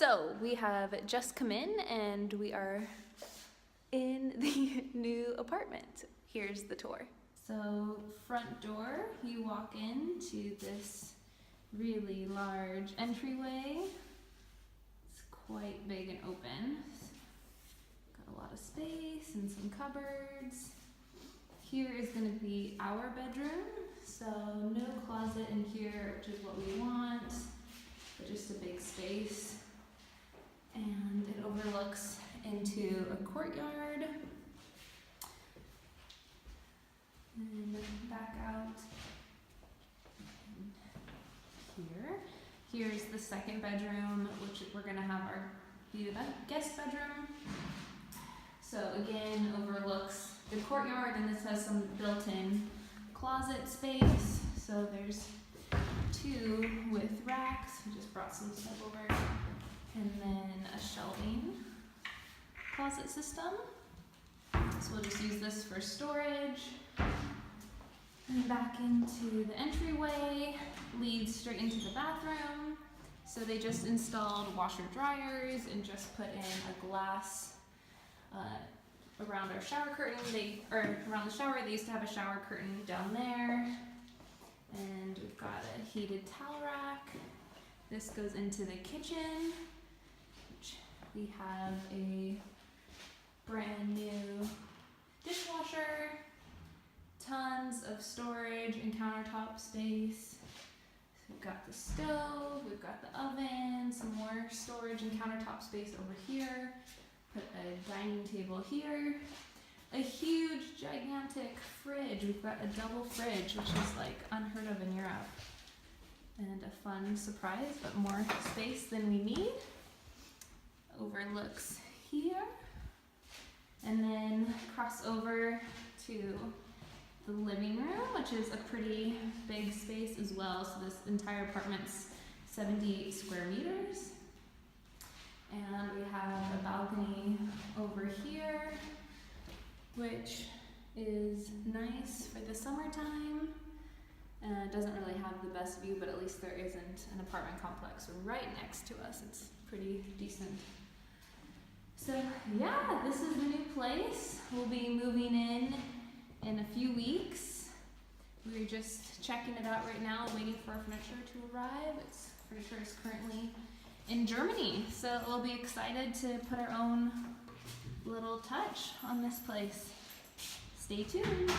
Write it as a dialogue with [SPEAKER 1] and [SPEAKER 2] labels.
[SPEAKER 1] So we have just come in and we are in the new apartment. Here's the tour. So front door, you walk into this really large entryway. It's quite big and open. Got a lot of space and some cupboards. Here is going to be our bedroom. So no closet in here, which is what we want, but just a big space. And it overlooks into a courtyard. And back out here. Here's the second bedroom, which we're gonna have be the guest bedroom. So again, overlooks the courtyard, and this has some built-in closet space. So there's two with racks. We just brought some stuff over. And then a shelving closet system. So we'll just use this for storage. And back into the entryway, leads straight into the bathroom. So they just installed washer dryers and just put in a glass around our shower curtain. Around the shower, they used to have a shower curtain down there. And we've got a heated towel rack. This goes into the kitchen. We have a brand new dishwasher, tons of storage and countertop space. So we've got the stove, we've got the oven, some more storage and countertop space over here. Put a dining table here. A huge, gigantic fridge. We've got a double fridge, which is like unheard of in Europe. And a fun surprise, but more space than we need. Overlooks here, and then cross over to the living room, which is a pretty big space as well. So this entire apartment's 78 square meters, and we have a balcony over here, which is nice for the summertime. Doesn't really have the best view, but at least there isn't an apartment complex right next to us. It's pretty decent. So yeah, this is the new place. We'll be moving in a few weeks. We're just checking it out right now, waiting for our furniture to arrive. Furniture is currently in Germany, so we'll be excited to put our own little touch on this place. Stay tuned.